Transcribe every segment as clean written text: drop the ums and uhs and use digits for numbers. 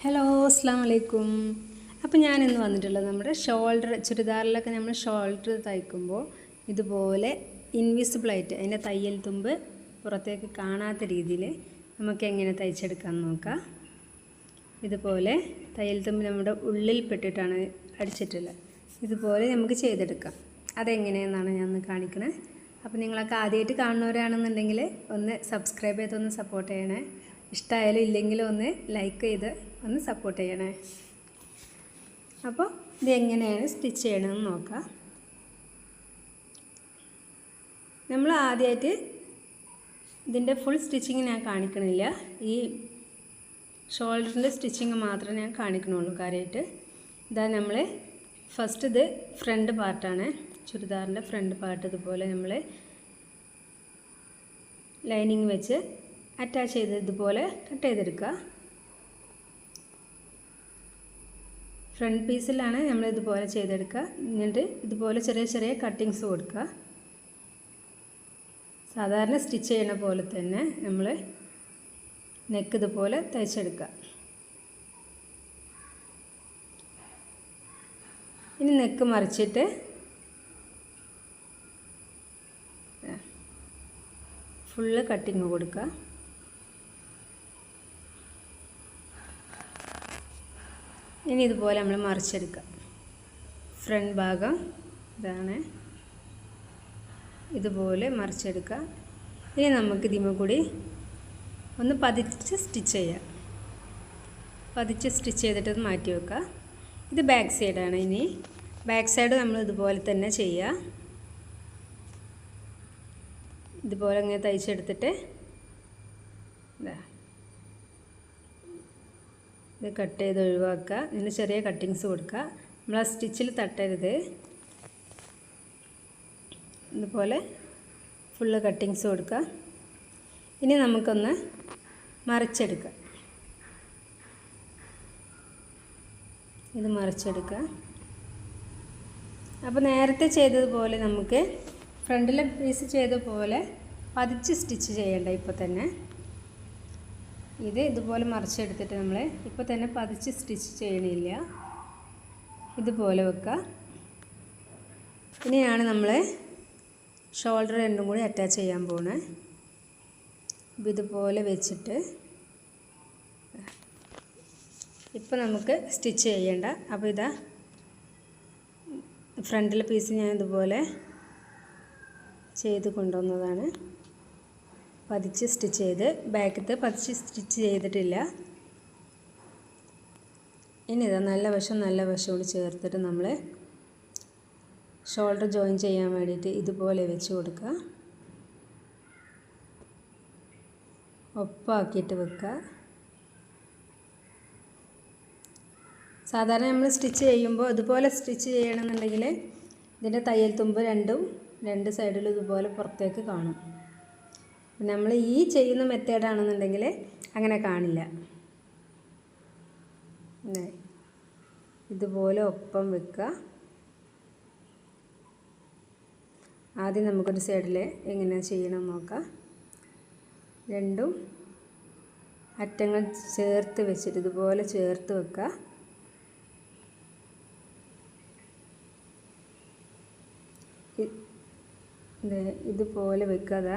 Hello അസ്സാം വലൈക്കും. അപ്പോൾ ഞാനിന്ന് വന്നിട്ടുള്ളത് നമ്മുടെ ഷോൾഡർ ചുരിദാറിലൊക്കെ നമ്മൾ ഷോൾഡർ തയ്ക്കുമ്പോൾ ഇതുപോലെ ഇൻവിസിബിളായിട്ട് അതിൻ്റെ തയ്യൽ തുമ്പ് പുറത്തേക്ക് കാണാത്ത രീതിയിൽ നമുക്ക് എങ്ങനെ തയ്ച്ചെടുക്കാൻ നോക്കാം. ഇതുപോലെ തയ്യൽ തുമ്പ് നമ്മുടെ ഉള്ളിൽ പെട്ടിട്ടാണ് അടിച്ചിട്ടുള്ളത്. ഇതുപോലെ നമുക്ക് ചെയ്തെടുക്കാം. അതെങ്ങനെയെന്നാണ് ഞാൻ ഒന്ന് കാണിക്കുന്നത്. അപ്പോൾ നിങ്ങളൊക്കെ ആദ്യമായിട്ട് കാണുന്നവരാണെന്നുണ്ടെങ്കിൽ ഒന്ന് സബ്സ്ക്രൈബ് ചെയ്തൊന്ന് സപ്പോർട്ട് ചെയ്യണേ. ഇഷ്ടമായാലും ഇല്ലെങ്കിലും ഒന്ന് ലൈക്ക് ചെയ്ത് ഒന്ന് സപ്പോർട്ട് ചെയ്യണേ. അപ്പോൾ ഇത് എങ്ങനെയാണ് സ്റ്റിച്ച് ചെയ്യണമെന്ന് നോക്കാം. നമ്മൾ ആദ്യമായിട്ട് ഇതിൻ്റെ ഫുൾ സ്റ്റിച്ചിങ് ഞാൻ കാണിക്കണില്ല. ഈ ഷോൾഡറിൻ്റെ സ്റ്റിച്ചിങ് മാത്രമേ ഞാൻ കാണിക്കണുള്ളൂ കാര്യമായിട്ട്. ഇതാ നമ്മൾ ഫസ്റ്റ് ഇത് ഫ്രണ്ട് പാർട്ടാണ്. ചുരിദാറിൻ്റെ ഫ്രണ്ട് പാർട്ട് ഇതുപോലെ നമ്മൾ ലൈനിങ് വെച്ച് അറ്റാച്ച് ചെയ്ത് ഇതുപോലെ കട്ട് ചെയ്തെടുക്കുക. ഫ്രണ്ട് പീസിലാണ് നമ്മൾ ഇതുപോലെ ചെയ്തെടുക്കുക. എന്നിട്ട് ഇതുപോലെ ചെറിയ ചെറിയ കട്ടിങ്സ് കൊടുക്കുക. സാധാരണ സ്റ്റിച്ച് ചെയ്യുന്ന പോലെ തന്നെ നമ്മൾ നെക്ക് ഇതുപോലെ തയ്ച്ചെടുക്കുക. ഇനി നെക്ക് മറിച്ചിട്ട് ഫുള്ള് കട്ടിങ് കൊടുക്കുക. ഇനി ഇതുപോലെ നമ്മൾ മറിച്ചെടുക്കുക. ഫ്രണ്ട് ഭാഗം ഇതാണ്, ഇതുപോലെ മറിച്ചെടുക്കുക. ഇനി നമുക്ക് ഇതിമ കൂടി ഒന്ന് പതിച്ച് സ്റ്റിച്ച് ചെയ്യാം. പതിച്ച് സ്റ്റിച്ച് ചെയ്തിട്ട് മാറ്റി വെക്കുക. ഇത് ബാക്ക് സൈഡാണ്. ഇനി ബാക്ക് സൈഡ് നമ്മൾ ഇതുപോലെ തന്നെ ചെയ്യുക. ഇതുപോലെ ഇങ്ങനെ തയ്ച്ചെടുത്തിട്ട് ഇത് കട്ട് ചെയ്ത് ഒഴിവാക്കുക. ഇതിന് ചെറിയ കട്ടിങ്സ് കൊടുക്കുക. നമ്മൾ ആ സ്റ്റിച്ചിൽ തട്ടരുത്. ഇതുപോലെ ഫുള്ള് കട്ടിങ്സ് കൊടുക്കുക. ഇനി നമുക്കൊന്ന് മറിച്ചെടുക്കുക. ഇത് മറിച്ചെടുക്കുക. അപ്പോൾ നേരത്തെ ചെയ്തതുപോലെ നമുക്ക് ഫ്രണ്ടിലെ പീസ് ചെയ്ത പോലെ പതിച്ച് സ്റ്റിച്ച് ചെയ്യേണ്ട. ഇപ്പോൾ തന്നെ ഇത് ഇതുപോലെ മറിച്ചെടുത്തിട്ട് നമ്മൾ ഇപ്പോൾ തന്നെ പതിച്ച് സ്റ്റിച്ച് ചെയ്യണില്ല. ഇതുപോലെ വെക്കുക. ഇനിയാണ് നമ്മൾ ഷോൾഡർ രണ്ടും കൂടി അറ്റാച്ച് ചെയ്യാൻ പോകുന്നത്. അപ്പോൾ ഇതുപോലെ വെച്ചിട്ട് ഇപ്പോൾ നമുക്ക് സ്റ്റിച്ച് ചെയ്യേണ്ട. അപ്പോൾ ഇതാ ഫ്രണ്ടിലെ പീസ് ഞാൻ ഇതുപോലെ ചെയ്ത് കൊണ്ടുവന്നതാണ്. പതിച്ച് സ്റ്റിച്ച് ചെയ്ത് ബാക്കത്തെ പതിച്ച് സ്റ്റിച്ച് ചെയ്തിട്ടില്ല. ഇനി ഇതാ നല്ല വശം കൂടി ചേർത്തിട്ട് നമ്മൾ ഷോൾഡർ ജോയിൻ ചെയ്യാൻ വേണ്ടിയിട്ട് ഇതുപോലെ വെച്ച് കൊടുക്കുക. ഒപ്പാക്കിയിട്ട് വെക്കുക. സാധാരണ നമ്മൾ സ്റ്റിച്ച് ചെയ്യുമ്പോൾ ഇതുപോലെ സ്റ്റിച്ച് ചെയ്യണമെന്നുണ്ടെങ്കിൽ ഇതിൻ്റെ തയ്യൽ തുമ്പ് രണ്ട് സൈഡിലും ഇതുപോലെ പുറത്തേക്ക് കാണും. നമ്മൾ ഈ ചെയ്യുന്ന മെത്തേഡാണെന്നുണ്ടെങ്കിൽ അങ്ങനെ കാണില്ല. ഇതുപോലെ ഒപ്പം വെക്കുക. ആദ്യം നമുക്കൊരു സൈഡിൽ എങ്ങനെ ചെയ്യണം നോക്കാം. രണ്ടും അറ്റങ്ങൾ ചേർത്ത് വെച്ചിട്ട് ഇതുപോലെ ചേർത്ത് വെക്കുക. ഇതുപോലെ വെക്കുക.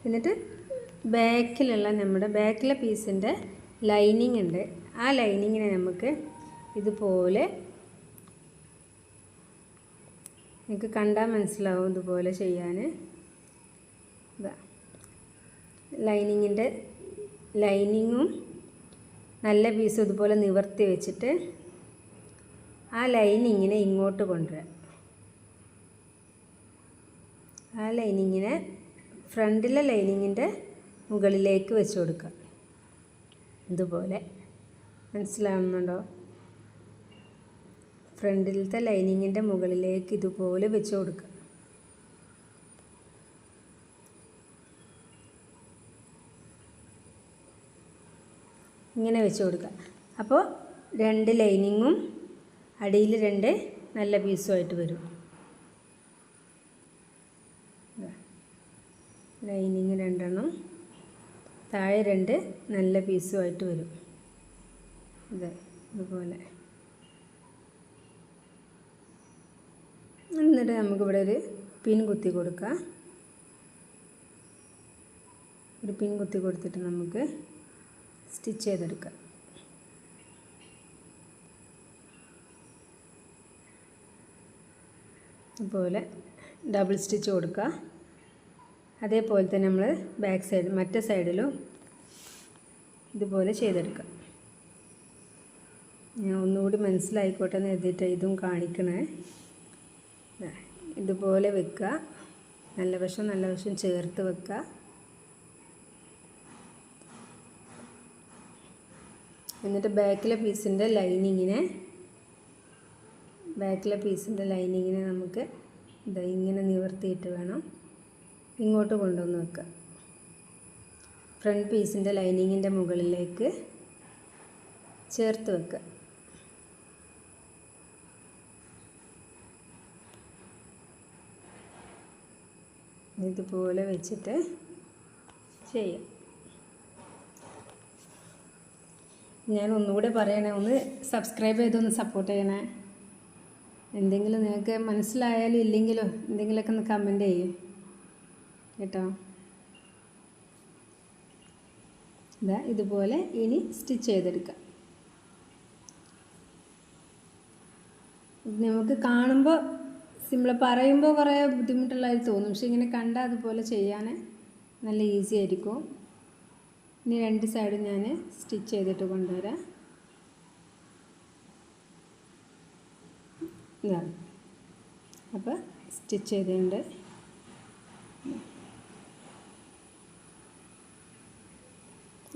എന്നിട്ട് ബാക്കിലുള്ള നമ്മുടെ ബാക്കിലെ പീസിൻ്റെ ലൈനിങ് ഉണ്ട്. ആ ലൈനിങ്ങിനെ നമുക്ക് ഇതുപോലെ നിങ്ങൾക്ക് കണ്ടാൽ മനസ്സിലാവും ഇതുപോലെ ചെയ്യാൻ. ഇതാ ലൈനിങ്ങും നല്ല പീസും ഇതുപോലെ നിവർത്തി വെച്ചിട്ട് ആ ലൈനിങ്ങിനെ ഇങ്ങോട്ട് കൊണ്ടുവരാം. ആ ലൈനിങ്ങിനെ ഫ്രണ്ടിലെ ലൈനിങ്ങിൻ്റെ മുകളിലേക്ക് വെച്ച് കൊടുക്കുക. ഇതുപോലെ മനസ്സിലാവുന്നുണ്ടോ? ഫ്രണ്ടിലത്തെ ലൈനിങ്ങിൻ്റെ മുകളിലേക്ക് ഇതുപോലെ വെച്ച് കൊടുക്കുക. ഇങ്ങനെ വെച്ച് കൊടുക്കുക. അപ്പോൾ രണ്ട് ലൈനിങ്ങും അടിയിൽ രണ്ട് നല്ല പീസുമായിട്ട് വരും. ലൈനിങ് രണ്ടെണ്ണം താഴെ 2 നല്ല പീസുമായിട്ട് വരും. ഇതുപോലെ. എന്നിട്ട് നമുക്കിവിടെ ഒരു പിൻ കുത്തി കൊടുക്കാം. ഒരു പിൻ കുത്തി കൊടുത്തിട്ട് നമുക്ക് സ്റ്റിച്ച് ചെയ്തെടുക്കാം. ഇതുപോലെ ഡബിൾ സ്റ്റിച്ച് കൊടുക്കുക. അതേപോലെ തന്നെ നമ്മൾ ബാക്ക് സൈഡ് മറ്റേ സൈഡിലും ഇതുപോലെ ചെയ്തെടുക്കുക. ഞാൻ ഒന്നുകൂടി മനസ്സിലായിക്കോട്ടെ എന്ന് എഴുതിയിട്ട് ഇതും കാണിക്കണേ. ഇതുപോലെ വെക്കുക. നല്ല വശം ചേർത്ത് വെക്കുക. എന്നിട്ട് ബാക്കിലെ പീസിൻ്റെ ലൈനിങ്ങിനെ നമുക്ക് ഇങ്ങനെ നിവർത്തിയിട്ട് വേണം ഇങ്ങോട്ട് കൊണ്ടുവന്ന് വെക്കുക. ഫ്രണ്ട് പീസിൻ്റെ ലൈനിങ്ങിൻ്റെ മുകളിലേക്ക് ചേർത്ത് വെക്കുക. ഇതുപോലെ വെച്ചിട്ട് ചെയ്യാം. ഞാൻ ഒന്നുകൂടെ പറയണേ, ഒന്ന് സബ്സ്ക്രൈബ് ചെയ്തൊന്ന് സപ്പോർട്ട് ചെയ്യണേ. എന്തെങ്കിലും നിങ്ങൾക്ക് മനസ്സിലായാലും ഇല്ലെങ്കിലോ എന്തെങ്കിലുമൊക്കെ ഒന്ന് കമൻറ്റ് ചെയ്യും കേട്ടോ. ഇതുപോലെ ഇനി സ്റ്റിച്ച് ചെയ്തെടുക്കാം. നമുക്ക് കാണുമ്പോൾ സിമ്പിൾ, പറയുമ്പോൾ കുറേ ബുദ്ധിമുട്ടുള്ളതായി തോന്നും. പക്ഷെ ഇങ്ങനെ കണ്ടാൽ അതുപോലെ ചെയ്യാൻ നല്ല ഈസി ആയിരിക്കും. ഇനി 2 സൈഡും ഞാൻ സ്റ്റിച്ച് ചെയ്തിട്ട് കൊണ്ടുവരാം. ഇതാണ്. അപ്പോൾ സ്റ്റിച്ച് ചെയ്തിട്ടുണ്ട്.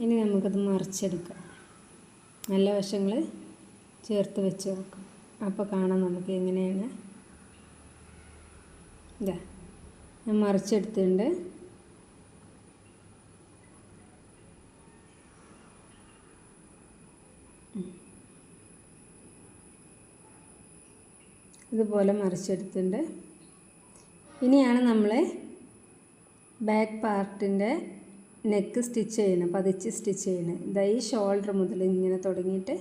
ഇനി നമുക്കത് മറിച്ചെടുക്കാം. നല്ല വശങ്ങൾ ചേർത്ത് വെച്ച് നോക്കാം. അപ്പോൾ കാണാം നമുക്ക് എങ്ങനെയാണ്. ഞാൻ മറിച്ചെടുത്തിട്ടുണ്ട്. ഇതുപോലെ മറിച്ചെടുത്തിട്ടുണ്ട്. ഇനിയാണ് നമ്മൾ ബാക്ക് പാർട്ടിൻ്റെ നെക്ക് സ്റ്റിച്ച് ചെയ്യണം, പതിച്ച് സ്റ്റിച്ച് ചെയ്യണം. ഈ ഷോൾഡർ മുതൽ ഇങ്ങനെ തുടങ്ങിയിട്ട്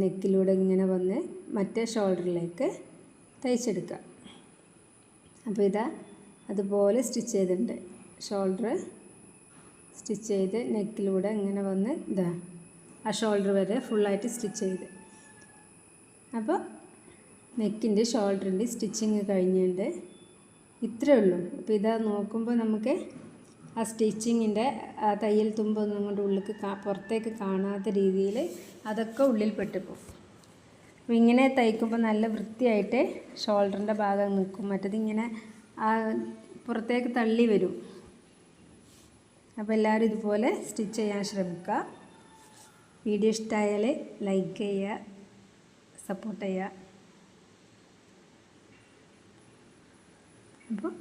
നെക്കിലൂടെ ഇങ്ങനെ വന്ന് മറ്റേ ഷോൾഡറിലേക്ക് തയ്ച്ചെടുക്കുക. അപ്പോൾ അതുപോലെ സ്റ്റിച്ച് ചെയ്തിട്ടുണ്ട്. ഷോൾഡർ സ്റ്റിച്ച് ചെയ്ത് നെക്കിലൂടെ ഇങ്ങനെ വന്ന് ആ ഷോൾഡർ വരെ ഫുള്ളായിട്ട് സ്റ്റിച്ച് ചെയ്ത്. അപ്പോൾ നെക്കിൻ്റെ ഷോൾഡറിൻ്റെ സ്റ്റിച്ചിങ് കഴിഞ്ഞിട്ടുണ്ട്. ഇത്രയേ ഉള്ളൂ. അപ്പോൾ നോക്കുമ്പോൾ നമുക്ക് ആ സ്റ്റിച്ചിങ്ങിൻ്റെ ആ തയ്യൽ തുമ്പൊന്നും അങ്ങോട്ട് ഉള്ളിലേക്ക് പുറത്തേക്ക് കാണാത്ത രീതിയിൽ അതൊക്കെ ഉള്ളിൽ പെട്ടുപോകും. അപ്പോൾ ഇങ്ങനെ തയ്ക്കുമ്പോൾ നല്ല വൃത്തിയായിട്ട് ഷോൾഡറിൻ്റെ ഭാഗം നിൽക്കും. മറ്റതിങ്ങനെ പുറത്തേക്ക് തള്ളി വരും. അപ്പോൾ എല്ലാവരും ഇതുപോലെ സ്റ്റിച്ച് ചെയ്യാൻ ശ്രമിക്കുക. വീഡിയോ ഇഷ്ടമായാൽ ലൈക്ക് ചെയ്യുക, സപ്പോർട്ട് ചെയ്യുക. അപ്പോൾ